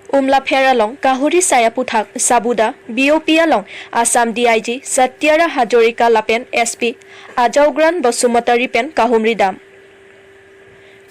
Umlapher along Kahuri Saya Puthak Sabuda BOP along Assam DIG Satyara Hajorika Lapen SP Ajaugran Basumatari Pen Kahumri Dam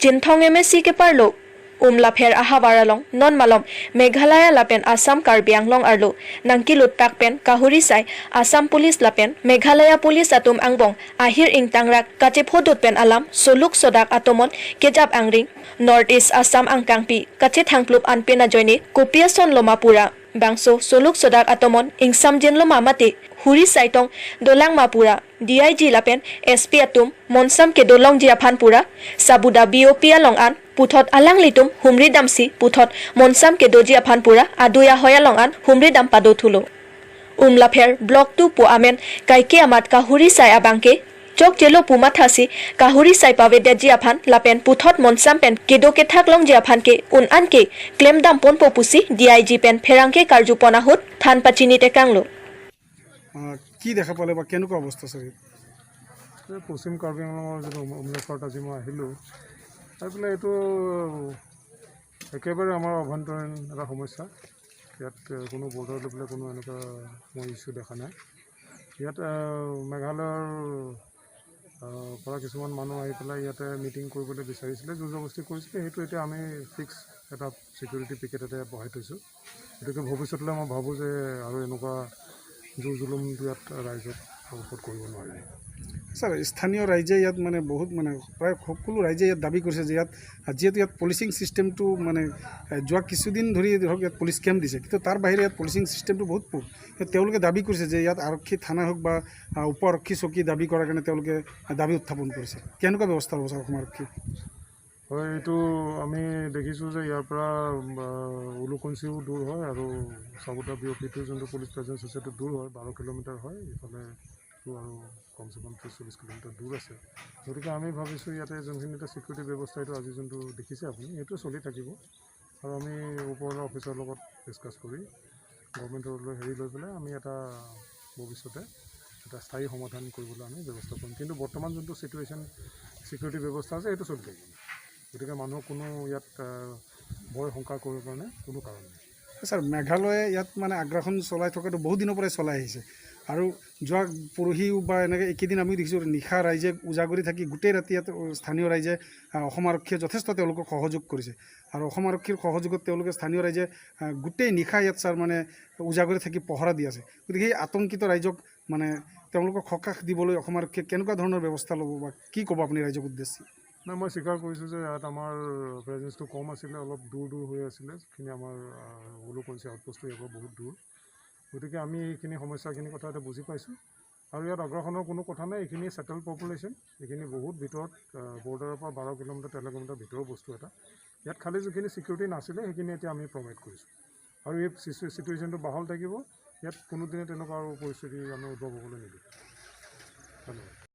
Jinthong MSC ke parlo Umlapher ahawaralong non malom Meghalaya lapen Assam Karbi Anglong arlo nangkilut takpen Kahuri Sai Assam Police lapen Meghalaya Police atum angbong ahir ing tangrak katephodot pen alam soluk sodak atomon kejap angring North East Assam angkangpi kachet hangplup anpena joini kopiason lomapura bangso soluk sodak atomon ing samjen loma mate huri saitong dolang mapura DIG lapen SP atum monsam ke dolong jiaphan pura sabuda BOP along an puthot alang litum humri damsi puthot monsam ke doji aphan pura aduya hoya long an humri dam pado thulo Umlapher block 2 po amen kaike amat Kahuri Sai abangke Chok jelo puma thasi Kahuri Sai pawe deji aphan lapen puthot monsam pen kedo ke thak long ji aphan ke un an ke claim dam pon popusi DIG pen pherangke karju pona hut than pachini te kanglo কি দেখা পালে বা কেনেকুৱা অৱস্থা sir পশ্চিম কাৰ্বি আংলঙৰ যিটো অমৃতসৰত আজি মই আহিলোঁ এইফালে এইটো একেবাৰে আমাৰ অভ্যন্তৰীণ এটা সমস্যা ইয়াত কোনো বৰ্ডাৰ লৈ পেলাই কোনো এনেকুৱা মই ইছ্যু দেখা নাই ইয়াত মেঘালয়ৰ পৰা কিছুমান মানুহ আহি পেলাই ইয়াতে মিটিং কৰিবলৈ বিচাৰিছিলে জোৰ জবৰদস্তি কৰিছিলে সেইটো এতিয়া আমি ফিক্স এটা ছিকিউৰিটি পিকেট এটা বহাই থৈছোঁ গতিকে ভৱিষ্যতলৈ মই ভাবোঁ যে আৰু এনেকুৱা জোৰ জুলুম ইয়াত ৰাইজক ওপৰত কৰিব নোৱাৰে স্যাৰ স্থানীয় ৰাইজে ইয়াত মানে বহুত মানে প্ৰায় সকলো ৰাইজে ইয়াত দাবী কৰিছে যে ইয়াত যিহেতু ইয়াত পুলিচিং চিষ্টেমটো মানে যোৱা কিছুদিন ধৰি ধৰক ইয়াত পুলিচ কেম্প দিছে কিন্তু তাৰ বাহিৰে ইয়াত পুলিচিং চিষ্টেমটো বহুত পুৰ তেওঁলোকে দাবী কৰিছে যে ইয়াত আৰক্ষী থানা হওক বা উপ আৰক্ষী চকী দাবী কৰাৰ কাৰণে তেওঁলোকে দাবী উত্থাপন কৰিছে কেনেকুৱা ব্যৱস্থা ল'ব ছাৰ অসম আৰক্ষী হয় এইটো আমি দেখিছোঁ যে ইয়াৰ পৰা উলুকঞ্চিও দূৰ হয় আৰু চাবুতা বিঅপিটো যোনটো পুলিচ প্ৰেজেঞ্চ আছে সেইটো দূৰ হয় 12 কিলোমিটাৰ হয় ইফালেতো আৰু কমচে কম 30-40 কিলোমিটাৰ দূৰ আছে গতিকে আমি ভাবিছোঁ ইয়াতে যোনখিনি এটা ছিকিউৰিটি ব্যৱস্থা এইটো আজি যোনটো দেখিছে আপুনি এইটো চলি থাকিব আৰু আমি ওপৰৰ অফিচাৰৰ লগত ডিছকাছ কৰি গভৰ্ণমেণ্টৰ হেৰি লৈ পেলাই আমি এটা ভৱিষ্যতে এটা স্থায়ী সমাধান কৰিবলৈ আমি ব্যৱস্থা কৰিম কিন্তু বৰ্তমান যোনটো ছিটুৱেশ্যন ছিকিউৰিটি ব্যৱস্থা আছে এইটো চলি থাকিব গতিকে মানুহক কোনো ইয়াত ভয় শংকা কৰিবৰ কাৰণে কোনো কাৰণ নাই স্যাৰ মেঘালয়ে ইয়াত মানে আগ্ৰাসন চলাই থকাটো বহুত দিনৰ পৰাই চলাই আহিছে আৰু যোৱা পৰহিও বা এনেকৈ এইকেইদিন আমি দেখিছোঁ নিশা ৰাইজে উজাগৰি থাকি গোটেই ৰাতি ইয়াত স্থানীয় ৰাইজে অসম আৰক্ষীয়ে যথেষ্ট তেওঁলোকক সহযোগ কৰিছে আৰু অসম আৰক্ষীৰ সহযোগত তেওঁলোকে স্থানীয় ৰাইজে গোটেই নিশা ইয়াত ছাৰ মানে উজাগৰি থাকি পহৰা দি আছে গতিকে সেই আতংকিত ৰাইজক মানে তেওঁলোকক সকাহ দিবলৈ অসম আৰক্ষীয়ে কেনেকুৱা ধৰণৰ ব্যৱস্থা ল'ব বা কি ক'ব আপুনি ৰাইজক উদ্দেশ্যে নাই মই স্বীকাৰ কৰিছোঁ যে ইয়াত আমাৰ প্ৰেজেঞ্চটো কম আছিলে অলপ দূৰ হৈ আছিলে যিখিনি আমাৰ উলুকঞ্চি আউটপোষ্টটো ইয়াৰ পৰা বহুত দূৰ গতিকে আমি এইখিনি সমস্যাখিনি কথা এটা বুজি পাইছোঁ আৰু ইয়াত আগ্ৰাসনৰ কোনো কথা নাই এইখিনি ছেটেল পপুলেশ্যন এইখিনি বহুত ভিতৰত বৰ্ডাৰৰ পৰা 12 কিলোমিটাৰ 13 কিলোমিটাৰ ভিতৰৰ বস্তু এটা ইয়াত খালি যিখিনি ছিকিউৰিটি নাছিলে সেইখিনি এতিয়া আমি প্ৰভাইড কৰিছোঁ আৰু এই ছিটুৱেশ্যনটো বাহাল থাকিব ইয়াত কোনোদিনে তেনেকুৱা আৰু পৰিস্থিতি আমি উদ্ভৱ হ'বলৈ নিদিওঁ ধন্যবাদ